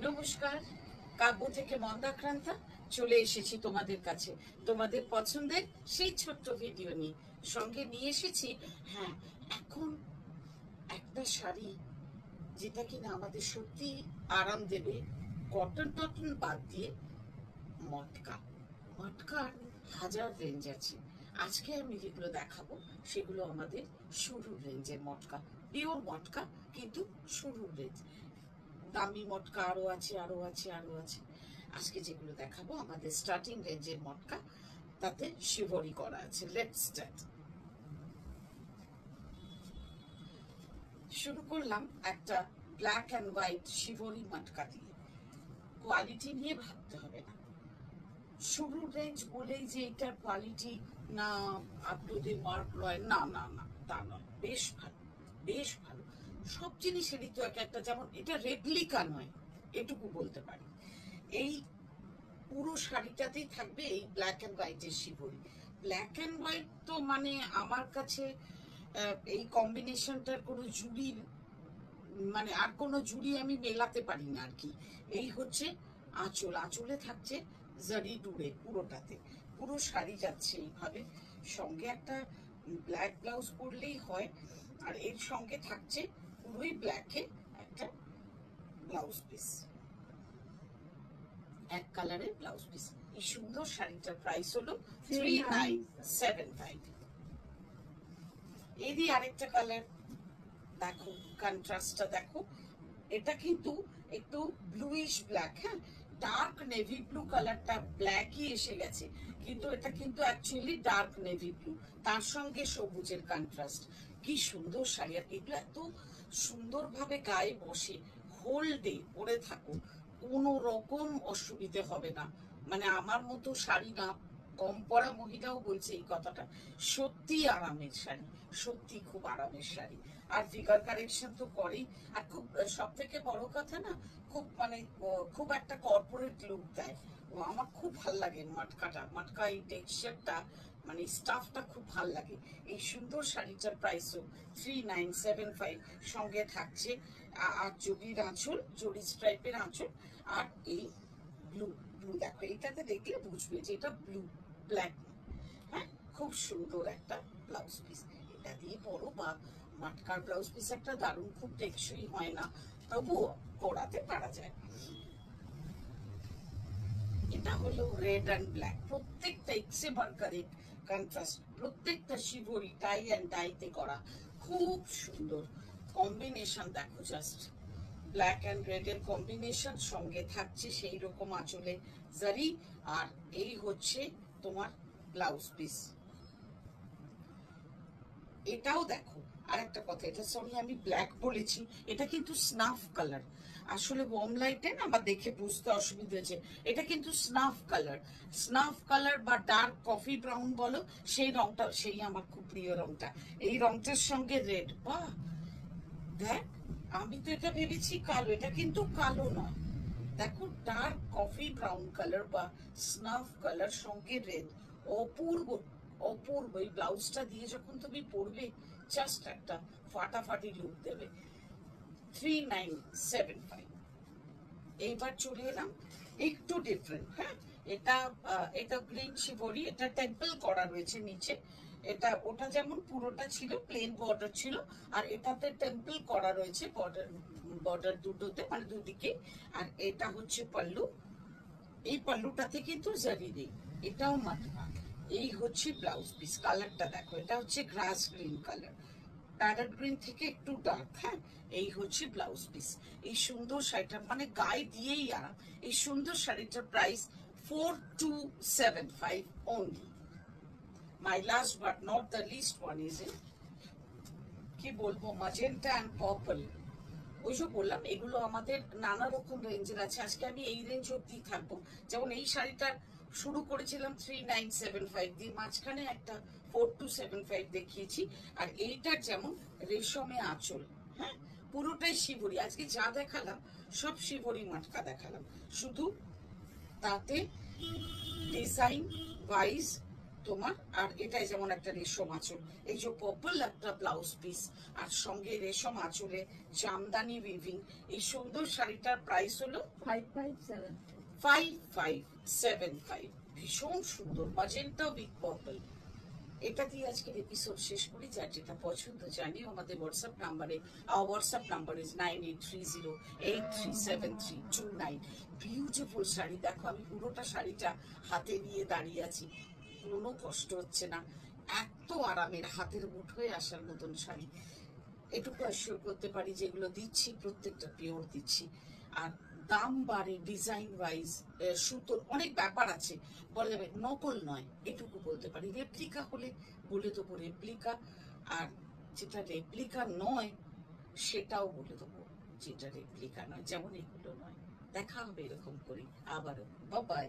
নমস্কার, কাব্য থেকে মন্দাক্রান্তা চলে এসেছি তোমাদের কাছে তোমাদের পছন্দের সেই ছোট্ট ভিডিও নিয়ে। সঙ্গে নিয়ে এসেছি হ্যাঁ এখন একটা শাড়ি যেটা কিনা আমাদের সত্যি আরাম দেবে, কটন টটন বাদ দিয়ে। মটকা, মটকার হাজার রেঞ্জ আছে। আজকে আমি যেগুলো দেখাবো সেগুলো আমাদের শুরুর রেঞ্জের মটকা, পিওর মটকা, কিন্তু শুরুর রেঞ্জ। দামি মটকা আরো আছে, আরো আছে, আরো আছে। আজকে যেগুলো দেখাবো আমাদের স্টার্টিং রেঞ্জের মটকা, তাতে শিভরি করা আছে। Let's start. শুরু করলাম একটা ব্ল্যাক অ্যান্ড হোয়াইট শিভরি মটকা দিয়ে। কোয়ালিটি নিয়ে ভাবতে হবে না, শুরুর রেঞ্জ বলেই যে এটার কোয়ালিটি না আপলোডে মার্ক নয়, না না না, তা নয়। বেশ ভালো, বেশ ভালো। সব জিনিসেরই তো এক একটা, যেমন এটা রেপ্লিকা নয়, এটুকু বলতে পারি। এই পুরো শাড়িটাতেই থাকবে এই ব্ল্যাক অ্যান্ড হোয়াইটের শিবরি। ব্ল্যাক অ্যান্ড হোয়াইট তো মানে আমার কাছে এই কম্বিনেশনটার কোনো জুড়ি, মানে আর কোনো জুড়ি আমি মেলাতে পারি না আর কি। এই হচ্ছে আঁচল, আঁচলে থাকছে জারি ডুরে পুরোটাতে, পুরো শাড়ি যাচ্ছে এইভাবে। সঙ্গে একটা ব্ল্যাক ব্লাউজ পরলেই হয়, আর এর সঙ্গে থাকছে পুরোই ব্ল্যাকে একটা ব্লাউজ পিস, এক কালারের ব্লাউজ পিস। এই সুন্দর শাড়িটার প্রাইস হলো 3975। এই দিয়ে আরেকটা কালার দেখো, কন্ট্রাস্টটা দেখো। এটা কিন্তু একটু ব্লুইশ ব্ল্যাক, হ্যাঁ, ডার্ক নেভি ব্লু কালারটা ব্ল্যাকই এসে গেছে, কিন্তু এটা কিন্তু অ্যাকচুয়ালি ডার্ক নেভি ব্লু, তার সঙ্গে সবুজের কন্ট্রাস্ট। কি সুন্দর শাড়ি, আর এগুলো এত সুন্দরভাবে গায়ে বসে, হোল ডে পরে থাকো, কোনো রকম অসুবিধে হবে না। মানে আমার মতো শাড়ি না, কম পরা মহিলাও বলছে এই কথাটা। সত্যি আরামের শাড়ি, সত্যি খুব আরামের শাড়ি। আর ফিগার কারেকশন তো করেই, আর খুব সব থেকে বড় কথা না, খুব মানে খুব একটা কর্পোরেট লুক দেয়। আমার খুব ভাল লাগে মটকাটা, মটকা এই টেক্সচারটা, মানে স্টাফটা খুব ভাল লাগে। এই সুন্দর শাড়িটার প্রাইসও 3975। সঙ্গে থাকছে আর জরির আঁচল, জরি স্ট্রাইপের আঁচল, আর এই ব্লু, ব্লু দেখো, এইটাতে দেখলে বুঝবে যে এটা ব্লু, ব্ল্যাক। হ্যাঁ, খুব সুন্দর একটা ব্লাউজ পিস। এটা দিয়ে বড় বা মাটকার ব্লাউজ পিস একটা দারুণ, খুব টেকসই হয় না, তবুও করাতে পারা যায়। এটা হলো রেড অ্যান্ড ব্ল্যাক, প্রত্যেকটা এক্সে বার্কারের কন্ট্রাস্ট, প্রত্যেকটা শিবরি টাই অ্যান্ড ডাইতে করা, খুব সুন্দর কম্বিনেশন। দেখো জাস্ট, ব্ল্যাক অ্যান্ড রেড এর কম্বিনেশন, সঙ্গে থাকছে সেই রকম আঁচলে জারি, আর এই হচ্ছে তোমার ব্লাউজ পিস। এটাও দেখো, আর একটা কথা, এটা সরি আমি ব্ল্যাক বলেছি, এটা কিন্তু স্নাফ কালার। আসলে ওয়ার্ম লাইটে না আমার দেখে বুঝতে অসুবিধা হয়েছে, এটা কিন্তু স্নাফ কালার। স্নাফ কালার বা ডার্ক কফি ব্রাউন বলো, সেই রংটা, সেই আমার খুব প্রিয় রংটা। এই রংটার সঙ্গে রেড, বাহ! দেখ, আমি তো এটা ভেবেছি কালো, এটা কিন্তু কালো নয়। দেখো, ডার্ক কফি ব্রাউন কালার বা স্নাফ কালার সঙ্গে রেড, অপূর্ব, অপূর্ব। এই ব্লাউজটা দিয়ে যখন তুমি পরবে, জাস্ট একটা ফাটাফাটি লুক দেবে। 3975। এইবার চলে এলাম একটু ডিফারেন্ট, হ্যাঁ। এটা এটা গ্রিন শিবরি, এটা টেম্পল করা রয়েছে নিচে। এটা ওটা যেমন পুরোটা ছিল প্লেন বর্ডার ছিল, আর এটাতে টেম্পল করা রয়েছে বর্ডার, বর্ডার দুটোতে, মানে দুদিকে। আর এটা হচ্ছে পাল্লু, এই পাল্লুটাতে কিন্তু জারি নেই, এটাও মাথা। এই হচ্ছে ব্লাউজ পিস। কালারটা দেখো, এটা হচ্ছে গ্রাস গ্রিন কালার, প্যারেট গ্রিন থেকে একটু ডার্ক, হ্যাঁ। এই হচ্ছে ব্লাউজ পিস। এই সুন্দর শাড়িটা মানে গায়ে দিয়েই আরাম। এই সুন্দর শাড়িটার price 4275 only. My last but not the least one is in, কি বলবো, ম্যাজেন্টা অ্যান্ড পার্পল। ওই যে বললাম এগুলো আমাদের নানা রকম রেঞ্জের আছে, আজকে আমি এই রেঞ্জ অব্দি থাকবো। যেমন এই শাড়িটা শুরু করেছিলাম 3975 দিয়ে, মাঝখানে একটা 4275 দেখিয়েছি। আর এইটার যেমন রেশমে আঁচল, হ্যাঁ, পুরোটাই শিবরি। আজকে যা দেখালাম সব শিবরি মাটকা দেখালাম, শুধু তাতে ডিজাইন ওয়াইজ তোমার। আর এটাই যেমন একটা রেশম আঁচল, এই যে পার্পল একটা ব্লাউজ পিস, আর সঙ্গে রেশম আঁচলে জামদানি উইভিং। এই সুন্দর শাড়িটার প্রাইস হলো 5575। ভীষণ সুন্দর ম্যাজেন্টা উইথ পার্পল। এটা দিয়ে আজকের এপিসোড শেষ করি। যার যেটা পছন্দ জানিও আমাদের হোয়াটসঅ্যাপ নাম্বারে। Our WhatsApp number is 9830837329। Beautiful sari দেখো, আমি পুরোটা শাড়িটা হাতে নিয়ে দাঁড়িয়ে আছি, কোনো কষ্ট হচ্ছে না, এত আরামের, হাতের মুঠোয় আসার মতন শাড়ি। এটুকু অ্যাসিওর করতে পারি যেগুলো দিচ্ছি প্রত্যেকটা পিওর দিচ্ছি। আর দাম বাড়ে ডিজাইন ওয়াইজ, সুতোর অনেক ব্যাপার আছে, বলা যাবে নকল নয়, এটুকু বলতে পারি। রেপ্লিকা হলে বলে দেবো রেপ্লিকা, আর যেটা রেপ্লিকা নয় সেটাও বলে দেবো যেটা রেপ্লিকা নয়, যেমন এগুলো নয়। দেখা হবে এরকম করি আবারও। বাই।